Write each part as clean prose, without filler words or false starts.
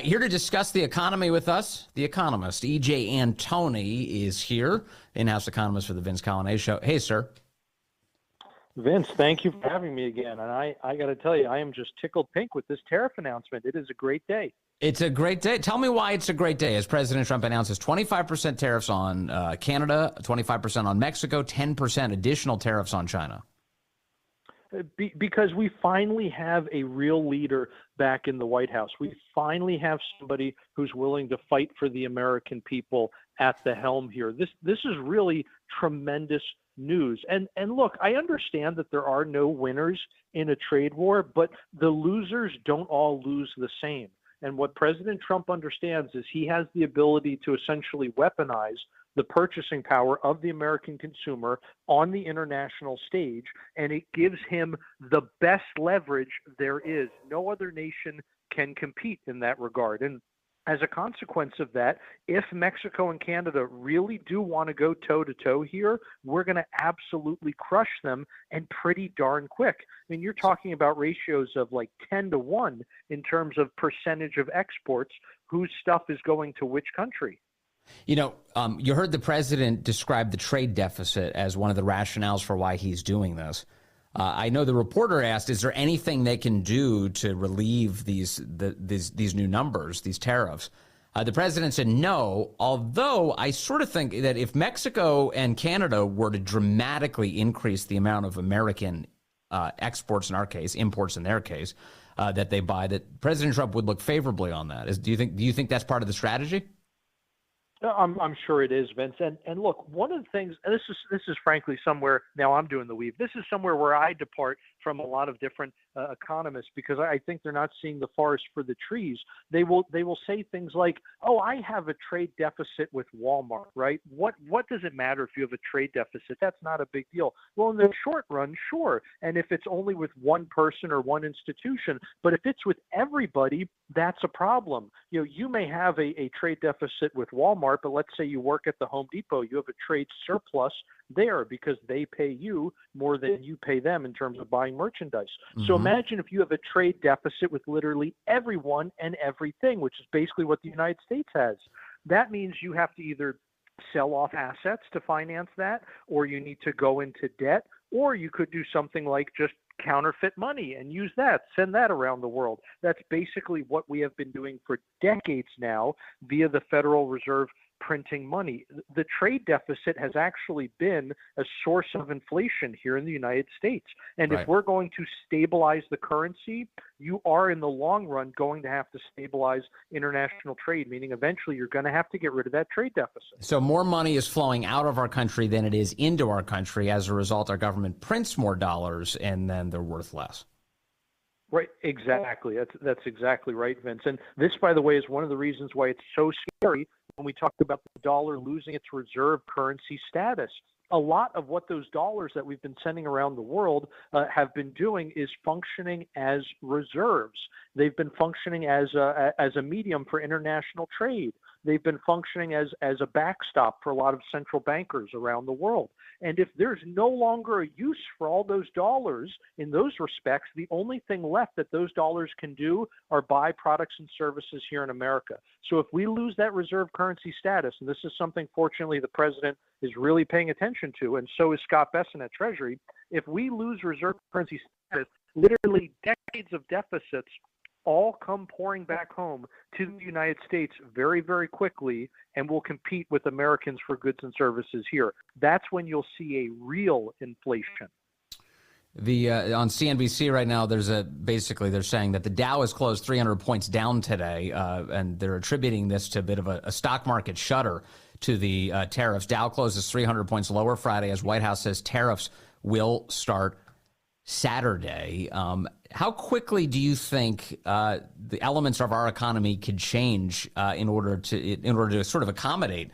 Here to discuss the economy with us, the Economist, EJ Antoni is here, in-house economist for the Vince Coglianese Show. Hey, sir. Vince, thank you for having me again. And I got to tell you, I am just tickled pink with this tariff announcement. It is a great day. It's a great day. Tell me why it's a great day as President Trump announces 25% tariffs on Canada, 25% on Mexico, 10% additional tariffs on China. Because we finally have a real leader back in the White House. We finally have somebody who's willing to fight for the American people at the helm here. This is really tremendous news. And look, I understand that there are no winners in a trade war, but the losers don't all lose the same. And what President Trump understands is he has the ability to essentially weaponize the purchasing power of the American consumer on the international stage, and it gives him the best leverage there is. No other nation can compete in that regard. And as a consequence of that, if Mexico and Canada really do want to go toe-to-toe here, we're going to absolutely crush them, and pretty darn quick. I mean, you're talking about ratios of like 10-1 in terms of percentage of exports, whose stuff is going to which country. You know, you heard the president describe the trade deficit as one of the rationales for why he's doing this. I know the reporter asked, is there anything they can do to relieve these new numbers, these tariffs? The president said no, although I sort of think that if Mexico and Canada were to dramatically increase the amount of American exports, in our case, imports in their case, that they buy, that President Trump would look favorably on that. Do you think that's part of the strategy? I'm sure it is, Vince. And look, one of the things, and this is frankly somewhere, now I'm doing the weave, this is somewhere where I depart from a lot of different economists, because I think they're not seeing the forest for the trees. They will say things like, oh, I have a trade deficit with Walmart, right? What does it matter if you have a trade deficit? That's not a big deal. Well, in the short run, sure. And if it's only with one person or one institution, but if it's with everybody, that's a problem. You know, you may have a trade deficit with Walmart, but let's say you work at the Home Depot, you have a trade surplus there because they pay you more than you pay them in terms of buying merchandise. Mm-hmm. So imagine if you have a trade deficit with literally everyone and everything, which is basically what the United States has. That means you have to either sell off assets to finance that, or you need to go into debt, or you could do something like just counterfeit money and use that, send that around the world. That's basically what we have been doing for decades now via the Federal Reserve printing money. The trade deficit has actually been a source of inflation here in the United States. And right. If we're going to stabilize the currency, you are in the long run going to have to stabilize international trade, meaning eventually you're going to have to get rid of that trade deficit. So more money is flowing out of our country than it is into our country. As a result, our government prints more dollars and then they're worth less. Right, exactly. That's exactly right, Vince. And this, by the way, is one of the reasons why it's so scary when we talked about the dollar losing its reserve currency status. A lot of what those dollars that we've been sending around the world have been doing is functioning as reserves. They've been functioning as a medium for international trade. They've been functioning as a backstop for a lot of central bankers around the world. And if there's no longer a use for all those dollars in those respects, the only thing left that those dollars can do are buy products and services here in America. So if we lose that reserve currency status, and this is something fortunately the president is really paying attention to, and so is Scott Bessent at Treasury, if we lose reserve currency status, literally decades of deficits all come pouring back home to the United States very, very quickly, and will compete with Americans for goods and services here. That's when you'll see a real inflation. On CNBC right now, basically they're saying that the Dow has closed 300 points down today, and they're attributing this to a bit of a stock market shudder to the tariffs. Dow closes 300 points lower Friday as White House says tariffs will start Saturday. How quickly do you think the elements of our economy could change in order to sort of accommodate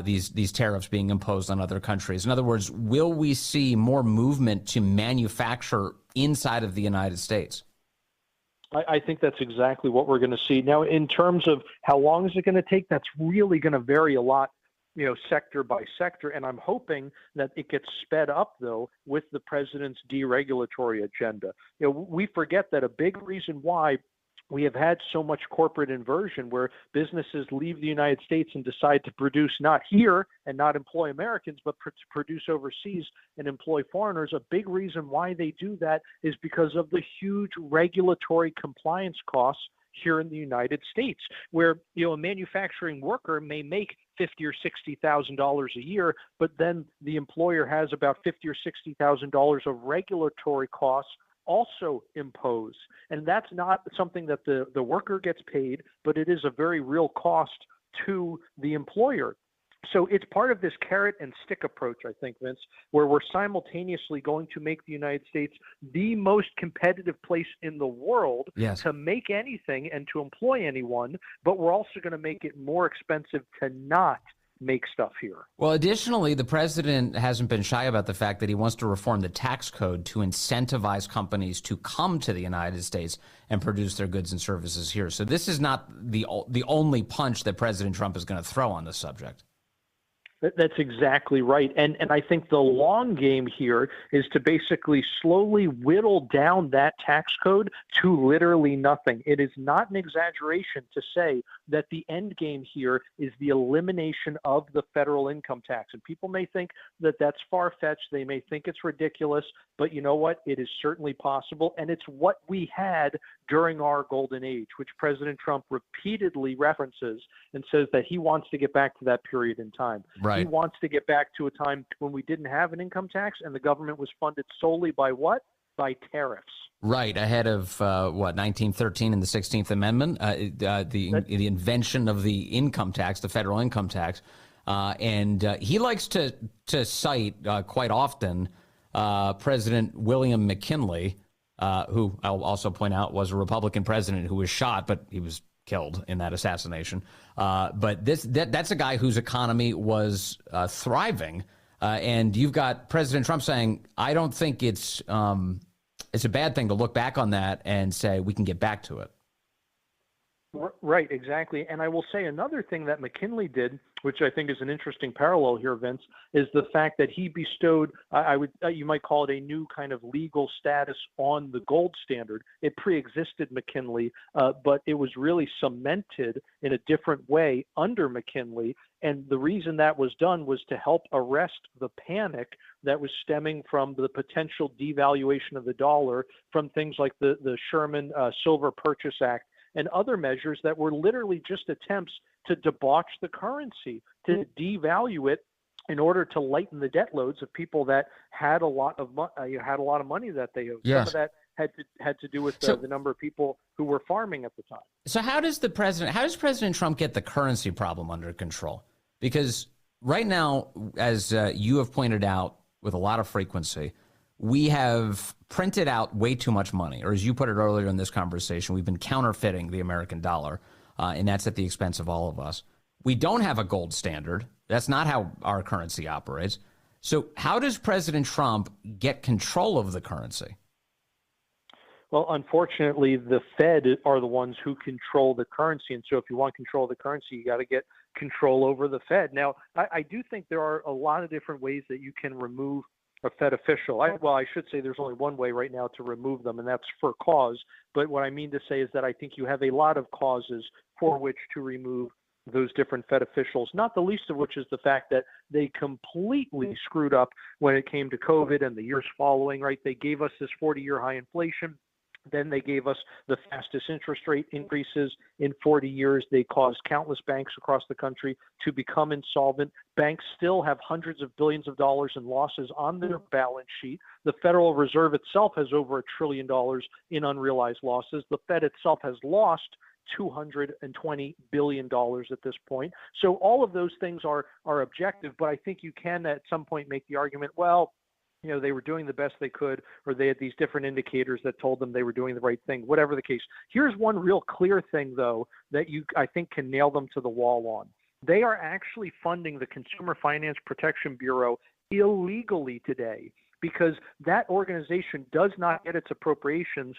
these tariffs being imposed on other countries? In other words, will we see more movement to manufacture inside of the United States? I think that's exactly what we're going to see. Now, in terms of how long is it going to take, that's really going to vary a lot, sector by sector. And I'm hoping that it gets sped up, though, with the president's deregulatory agenda. We forget that a big reason why we have had so much corporate inversion where businesses leave the United States and decide to produce not here and not employ Americans, but to produce overseas and employ foreigners. A big reason why they do that is because of the huge regulatory compliance costs here in the United States, where a manufacturing worker may make $50,000 or $60,000 a year, but then the employer has about $50,000 or $60,000 of regulatory costs also impose. And that's not something that the worker gets paid, but it is a very real cost to the employer. So it's part of this carrot and stick approach, I think, Vince, where we're simultaneously going to make the United States the most competitive place in the world to make anything and to employ anyone, but we're also going to make it more expensive to not make stuff here. Well, additionally, the president hasn't been shy about the fact that he wants to reform the tax code to incentivize companies to come to the United States and produce their goods and services here. So this is not the only punch that President Trump is going to throw on this subject. That's exactly right. And I think the long game here is to basically slowly whittle down that tax code to literally nothing. It is not an exaggeration to say that the end game here is the elimination of the federal income tax. And people may think that that's far-fetched. They may think it's ridiculous. But you know what? It is certainly possible. And it's what we had during our golden age, which President Trump repeatedly references and says that he wants to get back to that period in time. Right. He wants to get back to a time when we didn't have an income tax and the government was funded solely by what? By tariffs. Right, ahead of 1913 and the 16th Amendment, the invention of the income tax, the federal income tax. And he likes to cite quite often President William McKinley, who I'll also point out was a Republican president who was shot, but he was killed in that assassination. But that's a guy whose economy was thriving. And you've got President Trump saying, I don't think it's a bad thing to look back on that and say we can get back to it. Right, exactly. And I will say another thing that McKinley did, which I think is an interesting parallel here, Vince, is the fact that he bestowed, you might call it a new kind of legal status on the gold standard. It pre-existed McKinley, but it was really cemented in a different way under McKinley. And the reason that was done was to help arrest the panic that was stemming from the potential devaluation of the dollar from things like the Sherman Silver Purchase Act and other measures that were literally just attempts to debauch the currency, to devalue it in order to lighten the debt loads of people that had a lot of money that they owed. Yes. Some of that had to do with the number of people who were farming at the time. So how does President Trump get the currency problem under control? Because right now, as you have pointed out with a lot of frequency, we have printed out way too much money, or as you put it earlier in this conversation, we've been counterfeiting the American dollar, and that's at the expense of all of us. We don't have a gold standard. That's not how our currency operates. So how does President Trump get control of the currency? Well, unfortunately, the Fed are the ones who control the currency. And so if you want control of the currency, you got to get control over the Fed. Now, I do think there are a lot of different ways that you can remove a Fed official. I should say there's only one way right now to remove them, and that's for cause. But what I mean to say is that I think you have a lot of causes for which to remove those different Fed officials, not the least of which is the fact that they completely screwed up when it came to COVID and the years following, right? They gave us this 40-year high inflation. Then they gave us the fastest interest rate increases in 40 years. They caused countless banks across the country to become insolvent. Banks still have hundreds of billions of dollars in losses on their balance sheet. The Federal Reserve itself has over $1 trillion in unrealized losses. The Fed itself has lost $220 billion at this point. So all of those things are objective, but I think you can at some point make the argument, well, you know, they were doing the best they could, or they had these different indicators that told them they were doing the right thing, whatever the case. Here's one real clear thing, though, that I think can nail them to the wall on. They are actually funding the Consumer Finance Protection Bureau illegally today, because that organization does not get its appropriations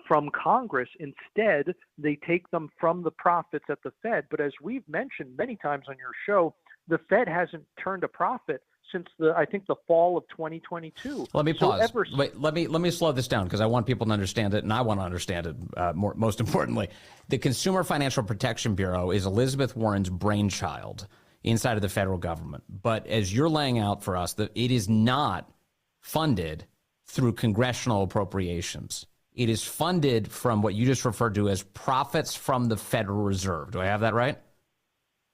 from Congress. Instead, they take them from the profits at the Fed. But as we've mentioned many times on your show, the Fed hasn't turned a profit since I think the fall of 2022. Let me pause. Wait, let me slow this down because I want people to understand it, and I want to understand it most importantly. The Consumer Financial Protection Bureau is Elizabeth Warren's brainchild inside of the federal government. But as you're laying out for us, that it is not funded through congressional appropriations. It is funded from what you just referred to as profits from the Federal Reserve. Do I have that right?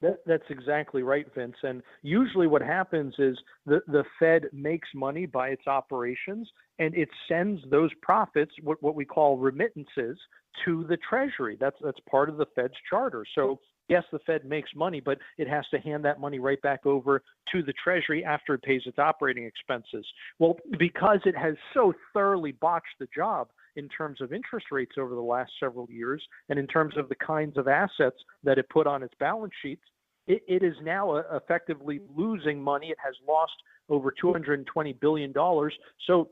That's exactly right, Vince. And usually what happens is the Fed makes money by its operations, and it sends those profits, what we call remittances, to the Treasury. That's part of the Fed's charter. So yes, the Fed makes money, but it has to hand that money right back over to the Treasury after it pays its operating expenses. Well, because it has so thoroughly botched the job in terms of interest rates over the last several years, and in terms of the kinds of assets that it put on its balance sheets, it is now effectively losing money. It has lost over $220 billion. So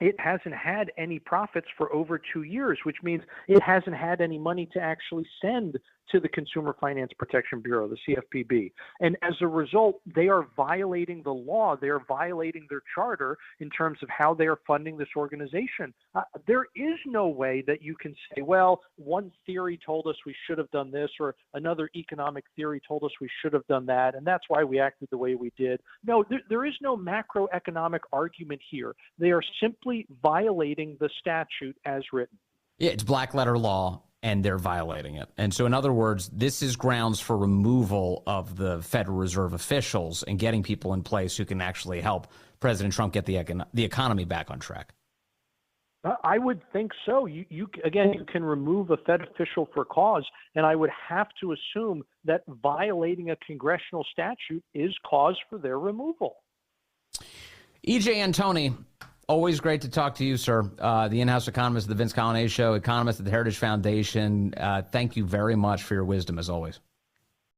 it hasn't had any profits for over 2 years, which means it hasn't had any money to actually send to the Consumer Finance Protection Bureau, the CFPB. And as a result, they are violating the law. They are violating their charter in terms of how they are funding this organization. There is no way that you can say, well, one theory told us we should have done this, or another economic theory told us we should have done that, and that's why we acted the way we did. No, there is no macroeconomic argument here. They are simply violating the statute as written. Yeah, it's black letter law, and they're violating it. And so, in other words, this is grounds for removal of the Federal Reserve officials and getting people in place who can actually help President Trump get the economy back on track. I would think so. You can remove a Fed official for cause, and I would have to assume that violating a congressional statute is cause for their removal. EJ Antoni, always great to talk to you, sir. The in-house economist of the Vince Coglianese Show, economist at the Heritage Foundation. Thank you very much for your wisdom, as always.